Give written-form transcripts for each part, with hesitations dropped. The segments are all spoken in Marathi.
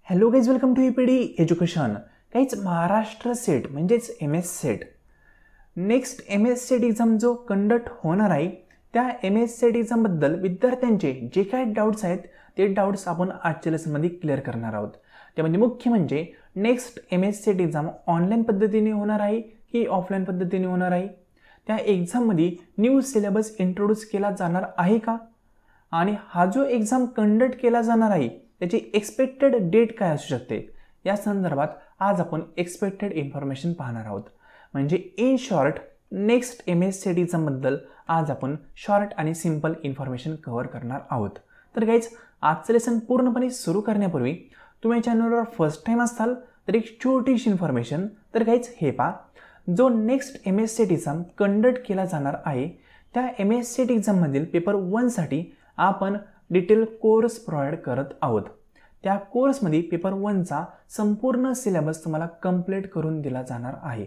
Hello guys, welcome to EPD education. काहीच महाराष्ट्र सेट म्हणजेच MS set next MS set exam जो कंडक्ट होणार आहे त्या MS सेट एक्झामबद्दल विद्यार्थ्यांचे जे काही डाऊट्स आहेत ते डाऊट्स आपण आजच्या लेसनमध्ये क्लिअर करणार आहोत. त्यामध्ये मुख्य म्हणजे next MS set exam online पद्धतीने होणार आहे की ऑफलाईन पद्धतीने होणार आहे, त्या एक्झाममध्ये न्यू सिलेबस इंट्रोड्यूस केला जाणार आहे का, आणि हा जो एक्झाम कंडक्ट केला जाणार आहे त्याची एक्सपेक्टेड डेट काय असू शकते, या संदर्भात आज आपण एक्सपेक्टेड इन्फॉर्मेशन पाहणार आहोत. म्हणजे in short next MS SET एक्झामबद्दल आज आपण शॉर्ट आणि सिंपल इन्फॉर्मेशन कव्हर करणार आहोत. तर गाईज, आजचं लेसन पूर्णपणे सुरू करण्यापूर्वी तुम्ही चॅनलवर फर्स्ट टाइम असाल तर एक छोटीशी इन्फॉर्मेशन. तर गाईज हे पहा, जो next MS set exam conduct केला जाणार आहे त्या MS सेट एक्झाममधील पेपर 1 साठी आपण डिटेल कोर्स प्रोव्हाइड करत आहोत. त्या कोर्समध्ये पेपर 1चा संपूर्ण सिलेबस तुम्हाला कंप्लीट करून दिला जाणार आहे.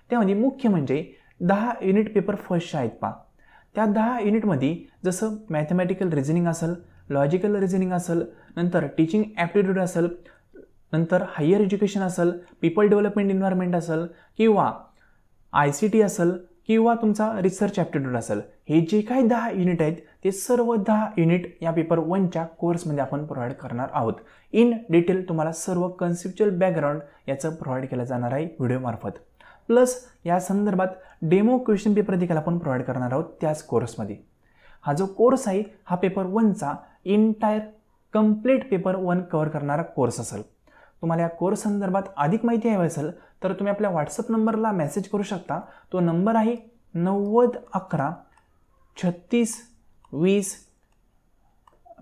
त्यामध्ये मुख्य म्हणजे 10 युनिट पेपर फर्स्टचे आहेत पहा. त्या 10 युनिटमध्ये जसं मॅथमॅटिकल रिझनिंग असेल, लॉजिकल रिझनिंग असेल, नंतर टीचिंग ॲप्टिट्यूड असेल, नंतर हायर एज्युकेशन असेल, पीपल डेव्हलपमेंट एन्व्हायरमेंट असेल, किंवा ICT असेल, किंवा तुमचा रिसर्च ॲप्टिट्यूड असेल, हे जे काही 10 युनिट आहेत ते सर्व 10 युनिट या पेपर 1च्या कोर्समध्ये आपण प्रोव्हाइड करणार आहोत. इन डिटेल तुम्हाला सर्व कन्सेप्च्युअल बॅकग्राऊंड याचं प्रोव्हाइड केलं जाणार आहे व्हिडिओमार्फत. प्लस या संदर्भात डेमो क्वेश्चन पेपर देखील आपण प्रोव्हाइड करणार आहोत त्याच कोर्समध्ये. हा जो कोर्स आहे हा पेपर 1चा इंटायर कंप्लीट पेपर 1 कव्हर करणारा कोर्स असेल. तुम्हाला या कोर्स संदर्भात अधिक माहिती हवी असेल तर तुम्ही आपल्या व्हॉट्सअप नंबरला मेसेज करू शकता. तो नंबर आहे 9011 36 20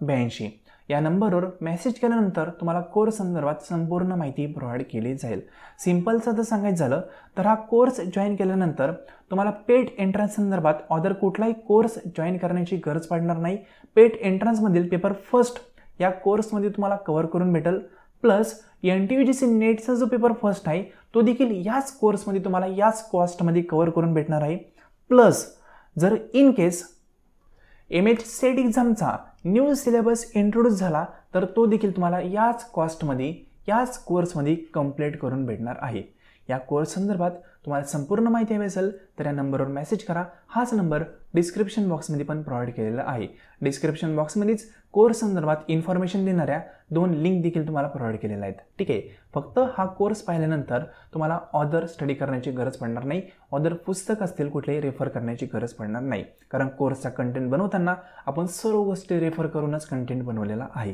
82. या नंबरवर मेसेज केल्यानंतर तुम्हाला कोर्स संदर्भात संपूर्ण माहिती प्रोव्हाइड केली जाईल. सिंपलचं जर सांगायचं झालं तर हा कोर्स जॉईन केल्यानंतर तुम्हाला पेट एंट्रन्स संदर्भात अदर कुठलाही कोर्स जॉईन करण्याची गरज पडणार नाही. पेट एंट्रन्समधील पेपर फर्स्ट या कोर्समध्ये तुम्हाला कव्हर करून भेटेल. प्लस NTUGC नेटचा जो पेपर फर्स्ट आहे तो देखील याच कोर्समध्ये तुम्हाला याच कॉस्टमध्ये कव्हर करून भेटणार आहे. प्लस जर इन केस MS सेट एक्झामचा न्यू सिलेबस इंट्रोड्यूस झाला तर तो देखील तुम्हाला याच कॉस्टमध्ये याच कोर्समध्ये कंप्लीट करून भेटणार आहे. या कोर्स संदर्भात तुम्हाला संपूर्ण माहिती हवी असेल तर या नंबरवर मेसेज करा. हाच नंबर डिस्क्रिप्शन बॉक्समध्ये पण प्रोव्हाइड केलेला आहे. डिस्क्रिप्शन बॉक्समध्येच कोर्स संदर्भात इन्फॉर्मेशन देणाऱ्या 2 लिंक देखील तुम्हाला प्रोव्हाइड केलेल्या आहेत. ठीक आहे, फक्त हा कोर्स पाहिल्यानंतर तुम्हाला अदर स्टडी करण्याची गरज पडणार नाही. अदर पुस्तक असतील कुठलेही रेफर करण्याची गरज पडणार नाही, कारण कोर्सचा कंटेंट बनवताना आपण सर्व गोष्टी रेफर करूनच कंटेंट बनवलेला आहे.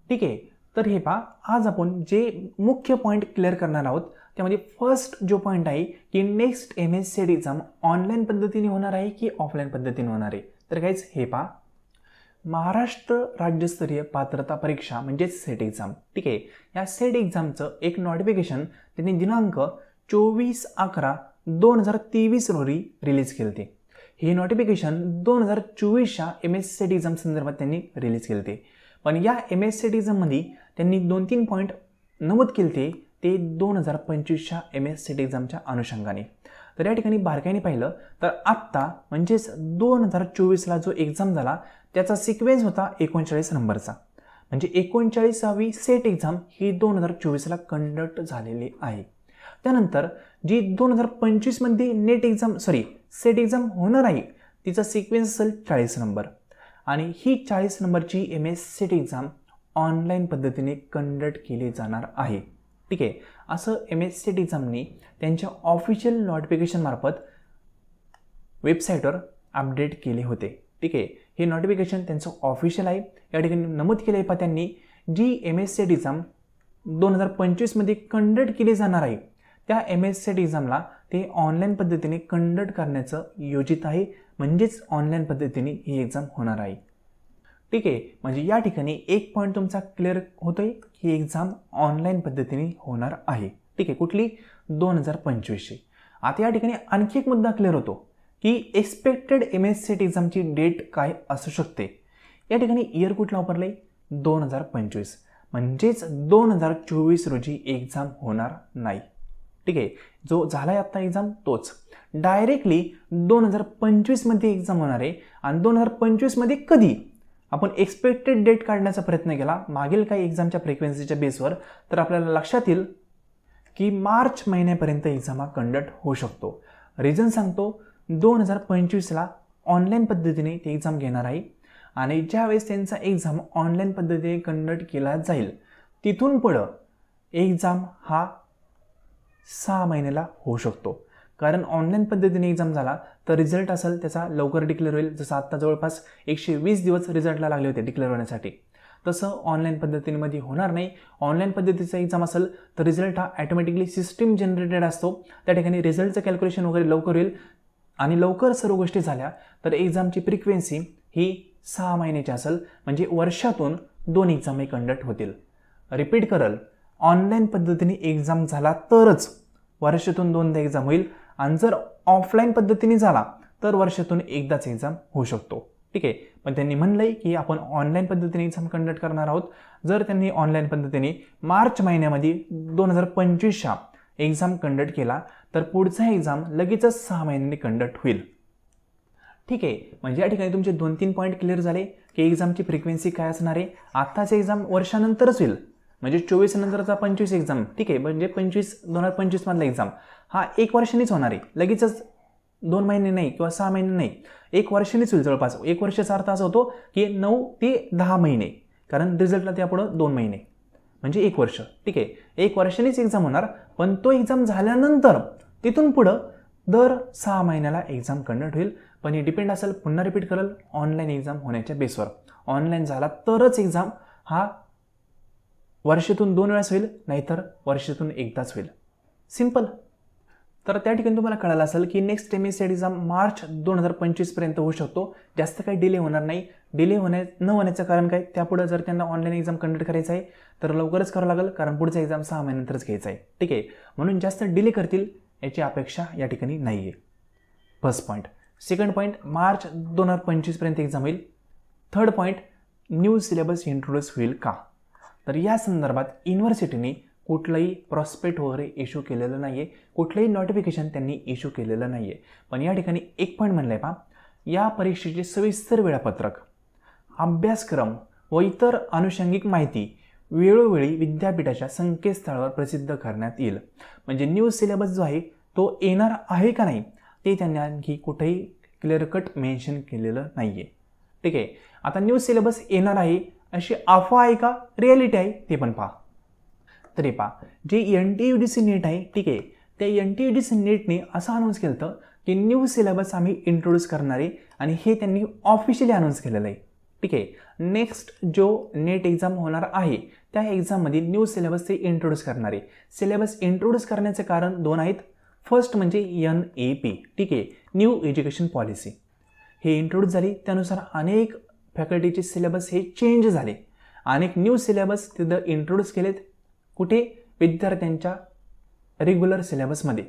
ठीक आहे, तर हे पहा, आज आपण जे मुख्य पॉईंट क्लिअर करणार आहोत त्यामध्ये फर्स्ट जो पॉईंट आहे की next MS set exam online पद्धतीने होणार आहे की ऑफलाईन पद्धतीने होणार आहे. तर काहीच हे पहा, महाराष्ट्र राज्यस्तरीय पात्रता परीक्षा म्हणजेच सेट एक्झाम. ठीक आहे, या सेट एक्झामचं एक नोटिफिकेशन त्यांनी दिनांक 24/11/2023 रोजी रिलीज केले होते. हे नोटिफिकेशन 2024च्या MS सेट एक्झाम संदर्भात त्यांनी रिलीज केले होते. पण या MS सेट एक्झाममध्ये त्यांनी 2-3 पॉईंट नमूद केले ते 2025च्या MS सेट एक्झामच्या अनुषंगाने. तर या ठिकाणी बारकाईने पाहिलं तर आत्ता म्हणजेच 2024ला जो एक्झाम झाला त्याचा सिक्वेन्स होता 39 नंबरचा. म्हणजे 39वी सेट एक्झाम ही 2024ला कंडक्ट झालेली आहे. त्यानंतर जी 2025मध्ये नेट एक्झाम सेट एक्झाम होणार आहे तिचा सिक्वेन्स असेल 40 नंबर. आणि ही 40 नंबरची MS सेट एक्झाम ऑनलाईन पद्धतीने कंडक्ट केली जाणार आहे. ठीक आहे, असं MS सेट एक्झामने त्यांच्या ऑफिशियल नोटिफिकेशन मार्फत वेबसाईटवर अपडेट केले होते. ठीक आहे, हे नोटिफिकेशन त्यांचं ऑफिशियल आहे. या ठिकाणी नमूद केले आहे त्यांनी जी MS सेट एक्झाम 2025मध्ये कंडक्ट केली जाणार आहे त्या MS सेट एक्झामला ते ऑनलाईन पद्धतीने कंडक्ट करण्याचं योजित आहे. म्हणजेच ऑनलाईन पद्धतीने ही एक्झाम होणार आहे. ठीक आहे, म्हणजे या ठिकाणी एक पॉईंट तुमचा क्लिअर होतोय की एक्झाम ऑनलाईन पद्धतीने होणार आहे. ठीक आहे, कुठली 2025ची. आता या ठिकाणी आणखी एक मुद्दा क्लिअर होतो की एक्सपेक्टेड MS सेट एक्झामची डेट काय असू शकते. या ठिकाणी इयर कुठला वापरलंय 2025, म्हणजेच 2024 रोजी एक्झाम होणार नाही. ठीक आहे, जो झालाय आता एक्झाम तोच डायरेक्टली 2025मध्ये एक्झाम होणार आहे. आणि 2025मध्ये कधी आपण एक्सपेक्टेड डेट काढण्याचा प्रयत्न केला मागील काही एक्झामच्या फ्रिक्वेन्सीच्या बेसवर, तर आपल्याला लक्षात येईल की मार्च महिन्यापर्यंत एक्झाम हा कंडक्ट होऊ शकतो. रिझन सांगतो, 2025ला ऑनलाईन पद्धतीने ते एक्झाम घेणार आहे आणि ज्यावेळेस त्यांचा एक्झाम ऑनलाईन पद्धतीने कंडक्ट केला जाईल तिथून पुढं एक्झाम हा 6 महिन्याला होऊ शकतो. कारण ऑनलाईन पद्धतीने एक्झाम झाला तर रिझल्ट असेल त्याचा लवकर डिक्लेअर होईल. जसं आत्ता जवळपास 120 दिवस रिझल्टला लागले होते डिक्लेअर होण्यासाठी, तसं ऑनलाईन पद्धतीमध्ये होणार नाही. ऑनलाईन पद्धतीचा एक्झाम असेल तर रिझल्ट हा ॲटोमॅटिकली सिस्टीम जनरेटेड असतो. त्या ठिकाणी रिझल्टचं कॅल्क्युलेशन वगैरे लवकर होईल आणि लवकर सर्व गोष्टी झाल्या तर एक्झामची फ्रिक्वेन्सी ही 6 महिन्याची असेल, म्हणजे वर्षातून 2 एक्झाम कंडक्ट होतील. रिपीट करल, ऑनलाईन पद्धतीने एक्झाम झाला तरच वर्षातून 2दा एक्झाम होईल आणि जर ऑफलाईन पद्धतीने झाला तर वर्षातून एकदाच एक्झाम होऊ शकतो. ठीक आहे, पण त्यांनी म्हणलंय की आपण ऑनलाईन पद्धतीने एक्झाम कंडक्ट करणार आहोत. जर त्यांनी ऑनलाईन पद्धतीने मार्च महिन्यामध्ये 2025च्या एक्झाम कंडक्ट केला तर पुढचा एक्झाम लगेचच 6 महिन्यांनी कंडक्ट होईल. ठीक आहे, म्हणजे या ठिकाणी तुमचे 2-3 पॉईंट क्लिअर झाले की एक्झामची फ्रिक्वेन्सी काय असणार आहे. आत्ताच एक्झाम वर्षानंतरच होईल, म्हणजे 24 नंतरचा 25 एक्झाम. ठीक आहे, म्हणजे 2025 मधला एक्झाम हा 1 वर्षांनीच होणार आहे, लगेचच 2 महिने नाही किंवा 6 महिने नाही, 1 वर्षांनीच होईल. जवळपास 1 वर्षाचा अर्थ असा होतो की 9 ते 10 महिने, कारण रिझल्टला त्यापुढं 2 महिने म्हणजे 1 वर्ष. ठीक आहे, 1 वर्षांनीच एक्झाम होणार, पण तो एक्झाम झाल्यानंतर तिथून पुढं दर 6 महिन्याला एक्झाम कंडक्ट होईल. पण हे डिपेंड असेल, पुन्हा रिपीट करेल, ऑनलाईन एक्झाम होण्याच्या बेसवर. ऑनलाईन झाला तरच एक्झाम हा वर्षातून 2 वेळास होईल, नाहीतर वर्षातून एकदाच होईल. सिंपल. तर त्या ठिकाणी तुम्हाला कळालं असेल की नेक्स्ट MSCET एक्झाम मार्च 2025 पर्यंत होऊ शकतो. जास्त काही डिले होणार नाही. डिले न होण्याचं कारण काय, त्यापुढे जर त्यांना ऑनलाईन एक्झाम कंडक्ट करायचं आहे तर लवकरच करावं लागेल, कारण पुढचा एक्झाम 6 महिन्यानंतरच घ्यायचा आहे. ठीक आहे, म्हणून जास्त डिले करतील याची अपेक्षा या ठिकाणी नाही आहे. First point. Second point, March 2025 पर्यंत एक्झाम होईल. Third point, new syllabus introduce होईल का, तर या संदर्भात युनिव्हर्सिटीने कुठलंही प्रॉस्पेक्ट वगैरे इश्यू केलेलं नाही आहे, कुठलंही नोटिफिकेशन त्यांनी इश्यू केलेलं नाही आहे. पण या ठिकाणी एक पॉईंट म्हणलं आहे पहा, या परीक्षेचे सविस्तर वेळापत्रक, अभ्यासक्रम व इतर अनुषंगिक माहिती वेळोवेळी विद्यापीठाच्या संकेतस्थळावर प्रसिद्ध करण्यात येईल. म्हणजे न्यू सिलेबस जो आहे तो येणार आहे का नाही ते त्यांनी आणखी कुठेही क्लिअर कट मेन्शन केलेलं नाही आहे. ठीक आहे, आता न्यू सिलेबस येणार आहे अशी अफवा आहे का रिॲलिटी आहे ते पण पहा. तरी पहा, जे NTUDC नेट आहे, ठीक आहे, त्या NTUDC नेटने असं अनाऊन्स केलं होतं की न्यू सिलेबस आम्ही इंट्रोड्यूस करणार आहे आणि हे त्यांनी ऑफिशियली अनाऊन्स केलेलं आहे. ठीक आहे, नेक्स्ट जो नेट एक्झाम होणार आहे त्या एक्झाममध्ये न्यू सिलेबस ते इंट्रोड्यूस करणार आहे. सिलेबस इंट्रोड्यूस करण्याचे कारण 2 आहेत. फर्स्ट म्हणजे NEP, ठीक आहे, न्यू एज्युकेशन पॉलिसी. हे इंट्रोड्यूस झाली, त्यानुसार अनेक फॅकल्टीचे सिलेबस हे चेंज झाले. अनेक न्यू सिलेबस तिथं इंट्रोड्यूस केलेत. कुठे, विद्यार्थ्यांच्या रेग्युलर सिलेबसमध्ये.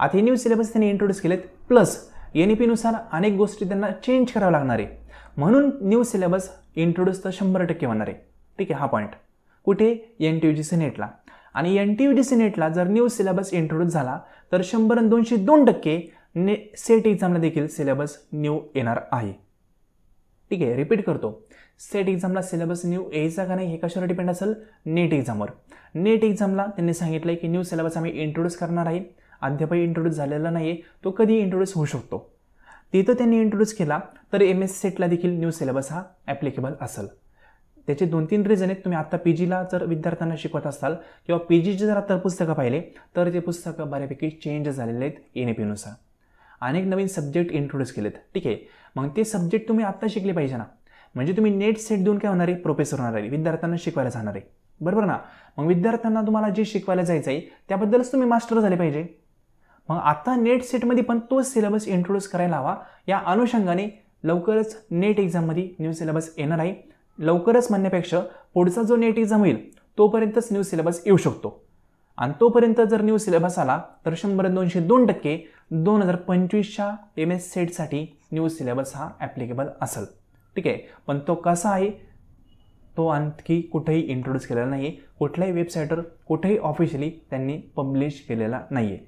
आता हे न्यू सिलेबस त्यांनी इंट्रोड्यूस केलेत, प्लस NEPनुसार अनेक गोष्टी त्यांना चेंज कराव्या लागणार आहे. म्हणून न्यू सिलेबस इंट्रोड्यूस तर 100% होणार आहे. ठीक आहे, हा पॉईंट. कुठे, NTUDC नेटला. आणि NTUDC नेटला जर न्यू सिलेबस इंट्रोड्यूस झाला तर 100 आणि 202% सेट एक्झामला देखील सिलेबस न्यू येणार आहे. ठीक आहे, रिपीट करतो, सेट एक्झामला सिलेबस न्यू यायचा का नाही हे कशावर डिपेंड असेल, नेट एक्झामवर. नेट एक्झामला त्यांनी सांगितलं की न्यू सिलेबस आम्ही इंट्रोड्यूस करणार आहे. अद्यापही इंट्रोड्यूस झालेला नाही आहे, तो कधी इंट्रोड्यूस होऊ शकतो. तिथं त्यांनी इंट्रोड्यूस केला तर MSCETला देखील न्यू सिलेबस हा ॲप्लिकेबल असेल. त्याचे 2-3 रिझन आहेत. तुम्ही आता PGला जर विद्यार्थ्यांना शिकवत असाल किंवा PGचे जर आता पुस्तकं पाहिले तर ते पुस्तकं बऱ्यापैकी चेंज झालेले आहेत NEPनुसार. अनेक नवीन सब्जेक्ट इंट्रोड्यूस केलेत. ठीक आहे, मग ते सब्जेक्ट तुम्ही आत्ता शिकले पाहिजे ना. म्हणजे तुम्ही नेट सेट देऊन काय होणार आहे, प्रोफेसर होणार आहे, विद्यार्थ्यांना शिकवायला जाणार आहे, बरोबर ना. मग विद्यार्थ्यांना तुम्हाला जे शिकवायला जायचं आहे त्याबद्दलच तुम्ही मास्टर झाले पाहिजे. मग आता नेट सेटमध्ये पण तोच सिलेबस इंट्रोड्यूस करायला हवा. या अनुषंगाने लवकरच नेट एक्झाममध्ये न्यू सिलेबस येणार आहे. लवकरच म्हणण्यापेक्षा पुढचा जो नेट एक्झाम होईल तोपर्यंतच न्यू सिलेबस येऊ शकतो. आणि तोपर्यंत जर न्यू सिलेबस आला तर 100-202% 2025च्या MSCETसाठी न्यू सिलेबस हा ॲप्लिकेबल असेल. ठीक आहे, पण तो कसा आहे तो आणखी कुठेही इंट्रोड्यूस केलेला नाही आहे. कुठल्याही वेबसाईटवर कुठेही ऑफिशियली त्यांनी पब्लिश केलेला नाही आहे.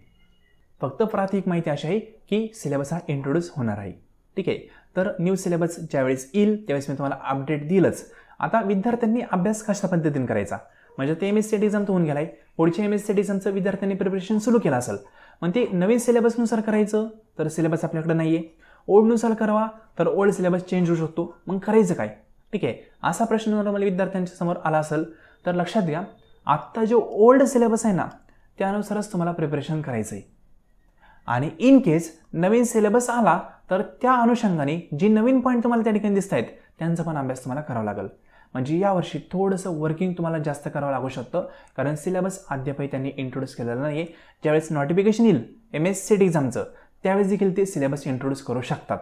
फक्त प्राथमिक माहिती अशी आहे की सिलेबस हा इंट्रोड्यूस होणार आहे. ठीक आहे, तर न्यू सिलेबस ज्यावेळेस येईल त्यावेळेस मी तुम्हाला अपडेट देईलच. आता विद्यार्थ्यांनी अभ्यास कशा पद्धतीने करायचा, म्हणजे ते MSCT एक्झाम होऊन गेलाय, पुढच्या MSCT एक्झामचं विद्यार्थ्यांनी प्रिपरेशन सुरू केलं असेल, मग ते नवीन सिलेबसनुसार करायचं तर सिलेबस आपल्याकडे नाही आहे, ओल्डनुसार करावा तर ओल्ड सिलेबस चेंज होऊ शकतो, मग करायचं काय? ठीक आहे, असा प्रश्न नॉर्मली विद्यार्थ्यांच्या समोर आला असेल तर लक्षात घ्या, आत्ता जो ओल्ड सिलेबस आहे ना त्यानुसारच तुम्हाला प्रिपरेशन करायचं आहे. आणि इन केस नवीन सिलेबस आला तर त्या अनुषंगाने जी नवीन पॉईंट तुम्हाला त्या ठिकाणी दिसत आहेत त्यांचा पण अभ्यास तुम्हाला करावा लागेल. म्हणजे यावर्षी थोडंसं वर्किंग तुम्हाला जास्त करावं लागू शकतं, कारण सिलेबस अद्यापही त्यांनी इंट्रोड्यूस केलेला नाही आहे. ज्यावेळेस नोटिफिकेशन येईल MSCT एक्झामचं त्यावेळेस देखील ते सिलेबस इंट्रोड्यूस करू शकतात.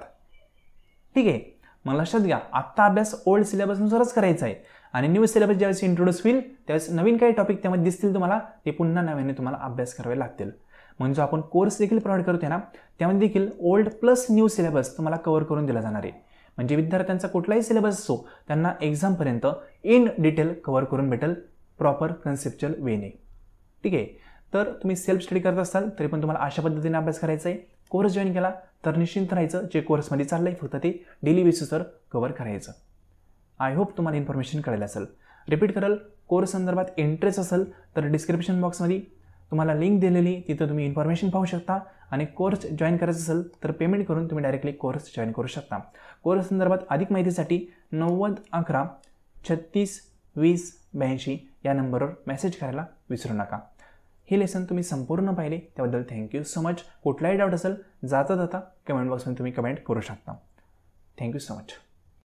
ठीक आहे, मग लक्षात घ्या, आत्ता अभ्यास ओल्ड सिलेबसनुसारच करायचा आहे आणि न्यू सिलेबस ज्यावेळेस इंट्रोड्यूस होईल त्यावेळेस नवीन काही टॉपिक त्यामध्ये दिसतील तुम्हाला, ते पुन्हा नव्याने तुम्हाला अभ्यास करावे लागतील. म्हणजे आपण कोर्स देखील प्रोव्हाइड करतोय ना त्यामध्ये देखील ओल्ड प्लस न्यू सिलेबस तुम्हाला कव्हर करून दिला जाणार आहे. म्हणजे विद्यार्थ्यांचा कुठलाही सिलेबस असो त्यांना एक्झामपर्यंत इन डिटेल कव्हर करून भेटेल प्रॉपर कन्सेप्च्युअल वेने. ठीक आहे, तर तुम्ही सेल्फ स्टडी करत असाल तरी पण तुम्हाला अशा पद्धतीने अभ्यास करायचा आहे. कोर्स जॉईन केला तर निश्चिंत राहायचं, जे कोर्समध्ये चाललंय फक्त ते डेली बेसिसवर कव्हर करायचं. आय होप तुम्हाला इन्फॉर्मेशन कळेल असेल. रिपीट करेल, कोर्स संदर्भात इंटरेस्ट असेल तर डिस्क्रिप्शन बॉक्समध्ये तुम्हाला लिंक दिलेली, तिथं तुम्ही इन्फॉर्मेशन पाहू शकता. आणि कोर्स जॉईन करायचं असेल तर पेमेंट करून तुम्ही डायरेक्टली कोर्स जॉईन करू शकता. कोर्स संदर्भात अधिक माहितीसाठी 90 11 36 20 82 या नंबरवर मेसेज करायला विसरू नका. हे लेसन तुम्ही संपूर्ण पाहिले त्याबद्दल थँक्यू सो मच. कुठलाही डाऊट असेल जाता जाता कमेंट बॉक्समध्ये तुम्ही कमेंट करू शकता. Thank you so much.